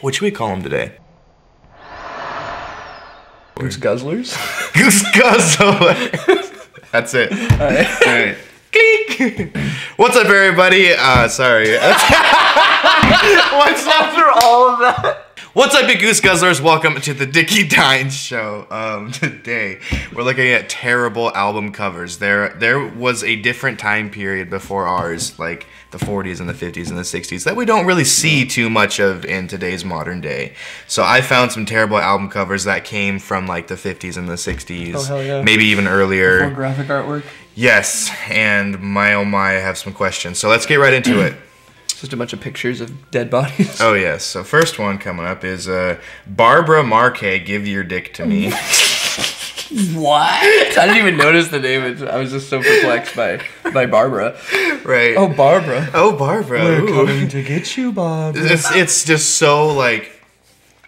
What should we call him today? Goose Guzzlers? Goose Guzzlers! That's it. Alright. Click! What's up, everybody? Sorry. What's up for all of that? What's up, you Goose Guzzlers? Welcome to the DickeyDines show. Today, we're looking at terrible album covers. There was a different time period before ours, like the 40s and the 50s and the 60s, that we don't really see too much of in today's modern day. So I found some terrible album covers that came from like the 50s and the 60s. Oh, hell yeah. Maybe even earlier. Before graphic artwork? Yes, and my oh my, I have some questions. So let's get right into it. Just a bunch of pictures of dead bodies. Oh yes, so first one coming up is Barbara Marquez, Give Your Dick to Me. What? I didn't even notice the name. I was just so perplexed by Barbara. Right. Oh, Barbara. Oh, Barbara. We're Ooh. coming to get you, Barbara. It's just so like,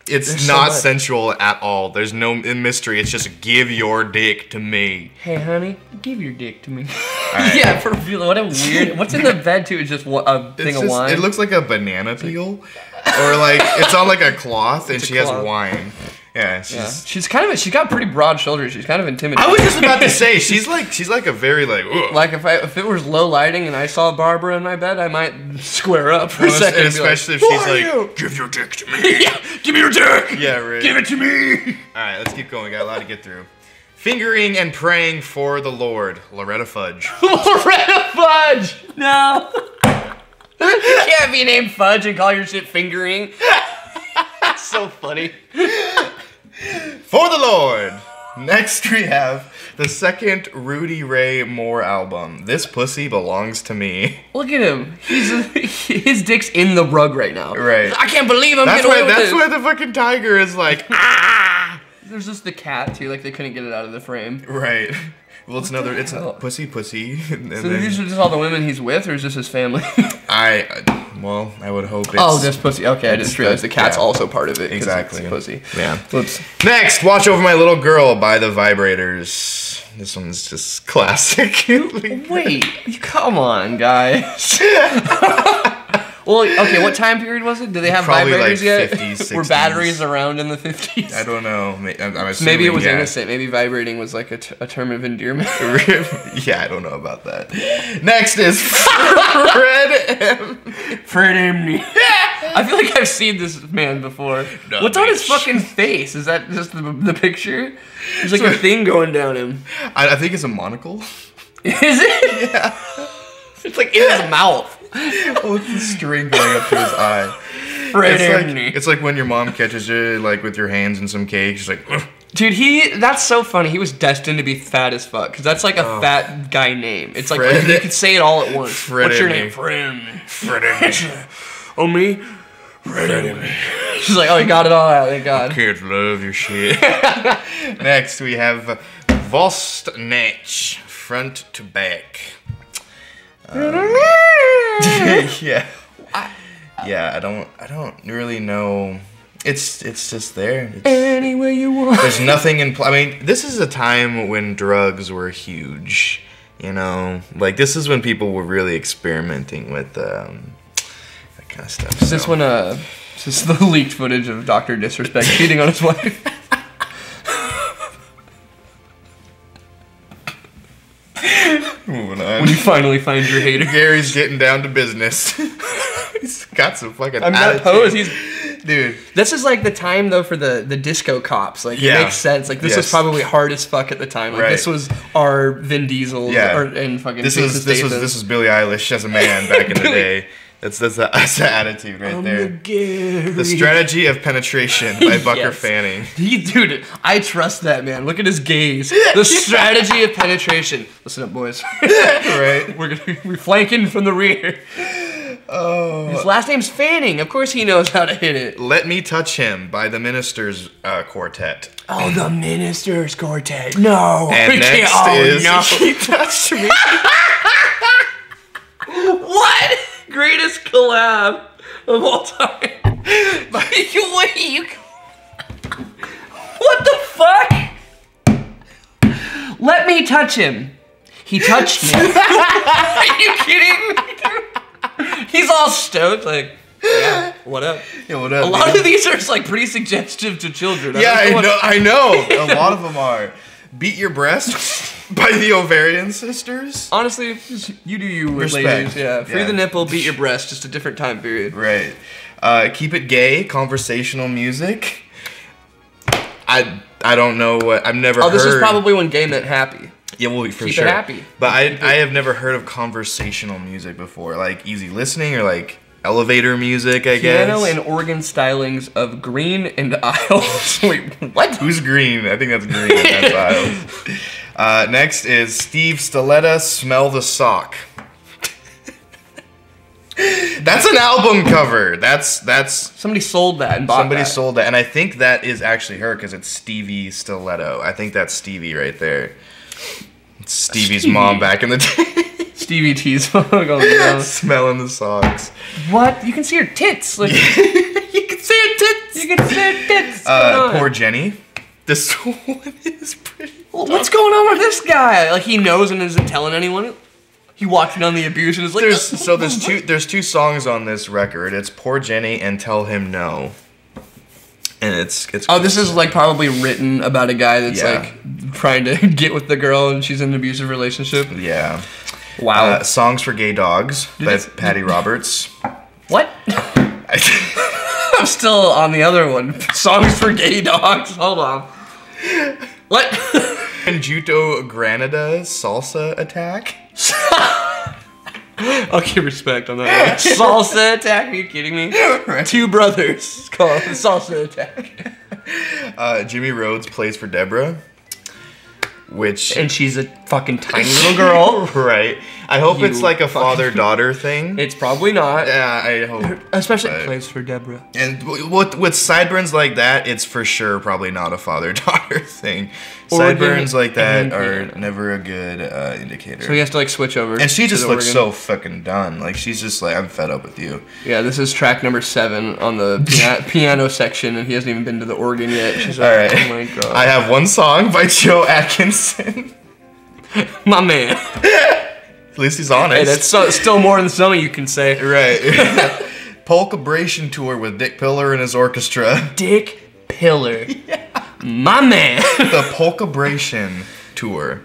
it's There's not so sensual at all. There's no mystery. It's just give your dick to me. Hey, honey, give your dick to me. Right. Yeah, for real. What a weird. What's in the bed too? It's just a thing of wine. It looks like a banana peel, or like it's on like a cloth, and she has wine. Yeah, she's got pretty broad shoulders. She's kind of intimidating. I was just about to say she's like a very like. Ugh. Like if it was low lighting and I saw Barbara in my bed, I might square up for a second. And especially like, if she's like, give your dick to me. Yeah, give me your dick. Yeah, right. Give it to me. All right, let's keep going. We got a lot to get through. Fingering and praying for the Lord, Loretta Fudge. Loretta Fudge. No. You can't be named Fudge and call your shit fingering. That's so funny. For the Lord. Next we have the second Rudy Ray Moore album. This pussy belongs to me. Look at him. His dick's in the rug right now. Right. I can't believe I'm getting away with this. That's why the fucking tiger is like, ah. There's just the cat too. Like they couldn't get it out of the frame. Right. Well, it's a pussy. And so these are just all the women he's with, or is this his family? Well, I would hope it's... Oh, this pussy. Okay, I just realized the cat's also part of it. Exactly. It's pussy. Yeah. Whoops. Next, Watch Over My Little Girl by the Vibrators. This one's just classic. Wait, come on, guys. Well, okay, what time period was it? Did they have Probably vibrators like yet? 50s, 60s. Were batteries around in the 50s? I don't know. I'm assuming, maybe it was innocent. Maybe vibrating was like a term of endearment. Yeah, I don't know about that. Next is Fred M. I feel like I've seen this man before. No, what's on his fucking face? Is that just the picture? There's like a thing going down him. I think it's a monocle. Is it? Yeah. It's like in his mouth. Oh, it's the string going up to his eye. It's like when your mom catches you like with your hands in some cake. She's like, ugh. Dude, that's so funny. He was destined to be fat as fuck, because that's like a fat guy name. It's like you could say it all at once. What's your name? Fred. Oh, me? Fred. She's like, oh, you got it all out, thank God. Kids love your shit. Next, we have Vostnech, front to back. Yeah. I don't really know. It's just there. It's, any way you want. There's nothing in. I mean, this is a time when drugs were huge. You know, like this is when people were really experimenting with that kind of stuff. Is this when is this the leaked footage of Dr. Disrespect cheating on his wife? Moving on. When you finally find your hater. Gary's getting down to business. He's got some fucking attitude. Not posed. Dude. This is like the time though for the disco cops. Like it makes sense. Like this was probably hard as fuck at the time. Like this was our Vin Diesel and fucking this was Billie Eilish as a man back in the day. That's the attitude right there. The Strategy of Penetration by Bucker Fanning. Dude, I trust that man. Look at his gaze. The Strategy of Penetration. Listen up, boys. Right. We're flanking from the rear. Oh. His last name's Fanning. Of course he knows how to hit it. Let Me Touch Him by the Ministers Quartet. Oh, the Ministers Quartet. No. And next is He Touched Me. What? Greatest collab of all time. What the fuck? Let me touch him. He touched me. Are you kidding me? He's all stoked, like, yeah, what up? Yeah, what up? A lot of these are like pretty suggestive to children. Yeah, I know. A lot of them are. Beat Your Breast by the Ovarian Sisters. Honestly, you do you, ladies. Yeah, free the nipple, beat your breast, just a different time period. Right. Keep It Gay, conversational music. I don't know what, I've never heard. Oh, this is probably when gay meant happy. Yeah, well, for Keep sure. it happy. But I have never heard of conversational music before, like easy listening or like elevator music, I guess. Piano and organ stylings of Green and Isles. Wait, what? Who's Green? I think that's Green. That's Isles. Next is Steve Stiletta, Smell the Sock. That's an album cover. That's somebody sold that and bought somebody sold that, and I think that is actually her because it's Stevie Stiletto. I think that's Stevie right there. It's Stevie's mom back in the day. Stevie T's phone going down. Smelling the socks. What? You can see her tits. Like, you can see her tits. You can see her tits. Poor Jenny. This one is pretty. Well, what's going on with this guy? Like, he knows and isn't telling anyone. He walked in on the abuse and is like. There's two songs on this record. It's Poor Jenny and Tell Him No. And it's. Oh, this is like probably written about a guy that's like trying to get with the girl and she's in an abusive relationship. Yeah. Wow. Songs for Gay Dogs by Patty Roberts. What? I'm still on the other one. Songs for Gay Dogs. Hold on. What? Conjunto Granada Salsa Attack. I'll give respect on that one. Salsa Attack? Are you kidding me? Right. Two brothers called Salsa Attack. Jimmy Rhodes Plays for Deborah. And she's a fucking tiny little girl. Right. I hope it's like a father-daughter thing. It's probably not. Yeah, I hope. Especially Plays for Deborah. And with sideburns like that, it's for sure probably not a father-daughter thing. Sideburns like that are never a good indicator. So he has to like switch over. And she just looks so fucking done. Like she's just like, I'm fed up with you. Yeah, this is track number 7 on the piano section, and he hasn't even been to the organ yet. She's like, all right. Oh my god. I have one song by Joe Atkinson. My man. At least he's honest. Hey, that's still more than some of you can say. Right. POLKABRATION tour with Dick Pillar and his orchestra. Dick Pillar. Yeah. My man. The POLKABRATION tour.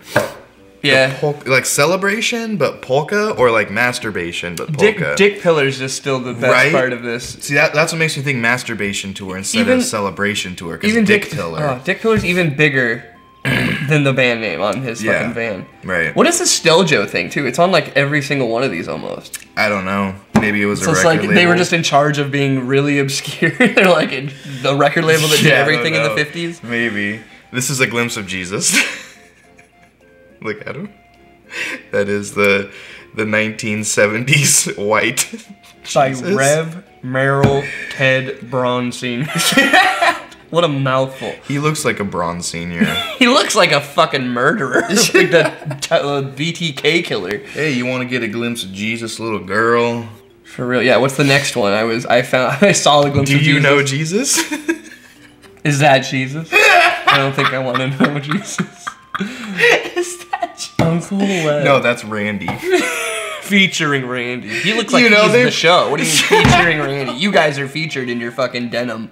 Yeah. Like celebration, but polka, or like masturbation, but polka. Dick Pillar's just still the best part of this. See, that's what makes me think masturbation tour instead of celebration tour. Because Dick Pillar. Dick Pillar's even bigger than the band name on his fucking van. Right. What is the Steljo thing too? It's on like every single one of these almost. I don't know. Maybe it was a record label. They were just in charge of being really obscure. They're like the record label that did everything in the 50s. Maybe. This is a glimpse of Jesus. Look at him. That is the 1970s white By Jesus. Rev Merrill Ted Braun Sr. What a mouthful. He looks like a Braun Sr. He looks like a fucking murderer. Like the BTK killer. Hey, you want to get a glimpse of Jesus, little girl? For real. Yeah, what's the next one? I saw the glimpse of Jesus. Do you know Jesus? Is that Jesus? I don't think I want to know Jesus. Is that Jesus? Uncle Wes. No, that's Randy. Featuring Randy. He looks like he's the show. What do you mean featuring Randy? You guys are featured in your fucking denim.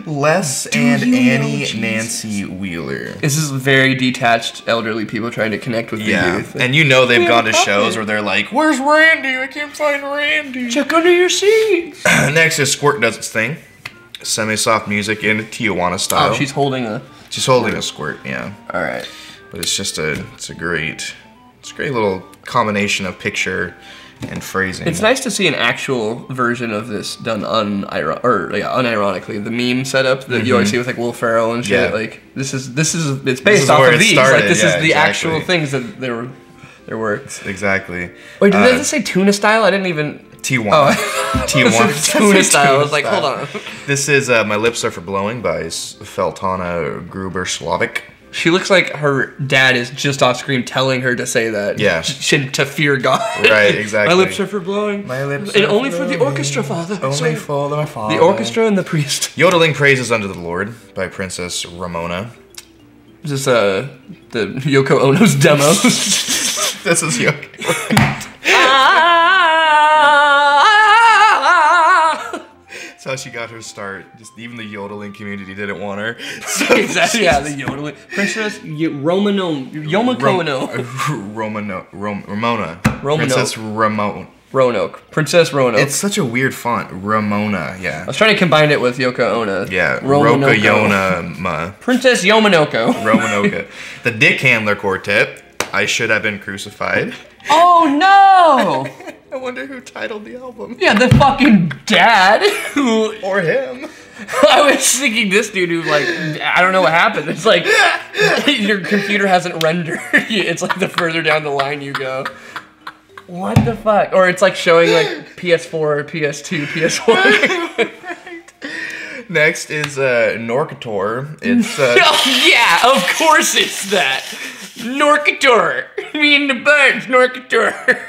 Les and Annie Nancy Wheeler. This is very detached elderly people trying to connect with the youth. And you know they've gone to shows where they're like, where's Randy? I can't find Randy. Check under your seats. Next is Squirt Does Its Thing. Semi-soft music in Tijuana style. Oh, she's holding a squirt, yeah. Alright. But it's just a great little combination of picture and phrasing. It's nice to see an actual version of this done unironically. The meme setup that you always see with like Will Ferrell and shit. Yeah. Like it's based off of these. Like this is the actual things that there were. Exactly. Wait, did they say tuna style? I didn't even. T1. T1. Tuna style. I was like, hold on. This is My Lips Are For Blowing by SVETLANA GRUESBERSOLVIC. She looks like her dad is just off screen telling her to say that. Yeah. To fear God. Right, exactly. My lips are for blowing. My lips and are only for for the orchestra, Father. Only for my Father. The orchestra and the priest. Yodeling Praises Unto the Lord by Princess Ramona. Is this the Yoko Ono's demo? This is Yoko. how she got her start. Just even the yodeling community didn't want her. So exactly. Yeah, the yodeling. Princess Romano. Ramona. Princess Ramona. Roanoke. Princess Roanoke. It's such a weird font. Ramona, yeah. I was trying to combine it with Yoko Ono. Yeah. Roka Yona. Princess Yomanoko. Romanoka. The Dick Handler Quartet. I Should Have Been Crucified. Oh no! I wonder who titled the album. Yeah, the fucking dad who... Or him. I was thinking this dude who, like, I don't know what happened. It's like, your computer hasn't rendered. It's like the further down the line you go. What the fuck? Or it's like showing like PS4, PS2, PS1. Right. Next is KNORKATOR. It's oh yeah, of course it's that. KNORKATOR. Me and the birds, KNORKATOR.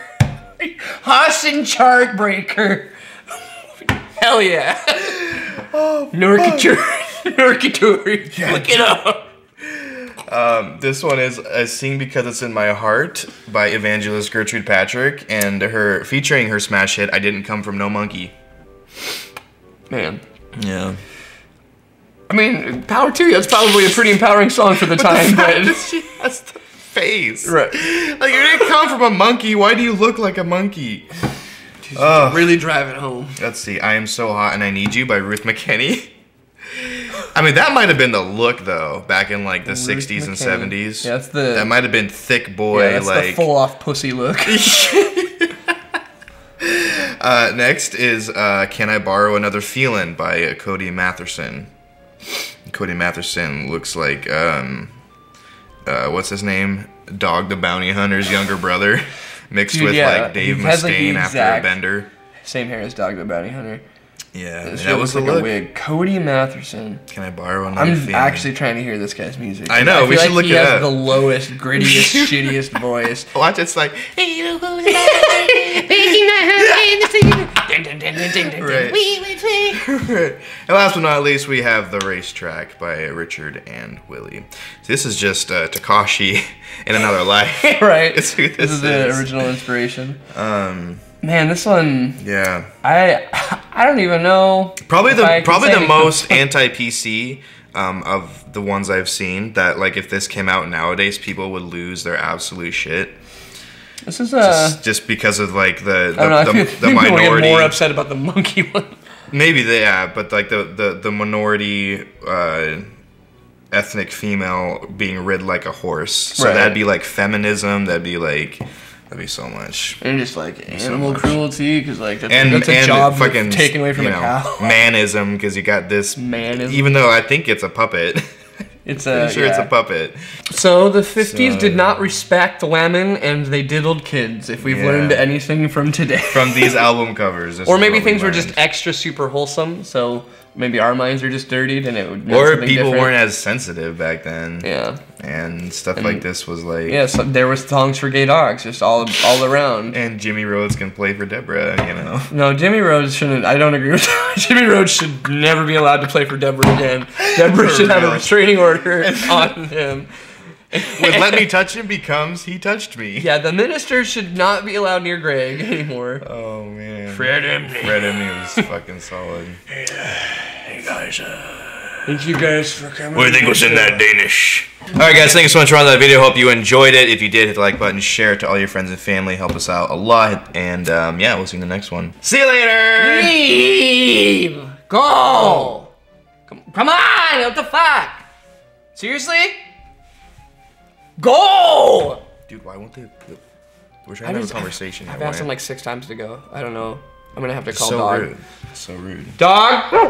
Hoss and Chartbreaker. Hell yeah. Oh, KNORKATOR. KNORKATOR. Yeah, look it up. This one is Sing Because It's in My Heart by evangelist Gertrude Patrick, and featuring her smash hit I Didn't Come From No Monkey. Man. Yeah. I mean, power to you. That's probably a pretty empowering song for the time, but she has the face. Right. Like, you didn't come from a monkey. Why do you look like a monkey? Really drive it home. Let's see. I Am So Hot and I Need You by Ruth McKinney. I mean, that might have been the look, though, back in, like, the 60s and 70s. Yeah, that's the... That might have been thick boy, yeah, that's like... the full-off pussy look. Next is Can I Borrow Another Feelin' by Cody Matherson. Cody Matherson looks like, what's his name? Dog the Bounty Hunter's younger brother, mixed with, like, Dave Mustaine after a bender. Same hair as Dog the Bounty Hunter. Yeah, that was like a wig. Cody Matherson. Can I borrow another feeling? I'm actually trying to hear this guy's music. I know, we should look it up. He has the lowest, grittiest, shittiest voice. Watch, it's like... Right. And last but not least, we have The Racetrack by Richard and Willie. So this is just Takashi in another life. Right. It's who this is. The original inspiration. Man, this one. Yeah. I don't even know. Probably the most anti-PC of the ones I've seen. That, like, if this came out nowadays, people would lose their absolute shit. This is just because of, like, the minority. People get more upset about the monkey one. Maybe but like the minority ethnic female being rid like a horse. So that'd be like feminism. That'd be so much. And just like animal cruelty, because like that's a job fucking taken away from a cow. Manism, because you got this. Manism. Even though I think it's a puppet. It's it's a puppet. So the 50s did not respect women, and they diddled kids. If we've learned anything from today, from these album covers, or maybe things were just extra super wholesome. So maybe our minds are just dirtied, and it would. Or people weren't as sensitive back then. Yeah. And stuff like this was like. Yeah, so there was songs for gay dogs, just all around. And Jimmy Rhodes can play for Deborah, you know. No, Jimmy Rhodes shouldn't. I don't agree with that. Jimmy Rhodes should never be allowed to play for Deborah again. Deborah should have a restraining order on him. With Let Me Touch Him becomes He Touched Me. Yeah, the minister should not be allowed near Greg anymore. Oh, man. Fred Emney was fucking solid. Hey guys, thank you guys for coming. What do you think was in that Danish? Alright guys, thank you so much for watching that video. Hope you enjoyed it. If you did, hit the like button, share it to all your friends and family. Help us out a lot. And yeah, we'll see you in the next one. See you later! Leave! Go! Come on! What the fuck? Seriously? Go! Dude, why won't they? We're trying to have a conversation. I've asked them like 6 times to go. I don't know. I'm gonna have to call so Dog. Rude. So rude. Dog!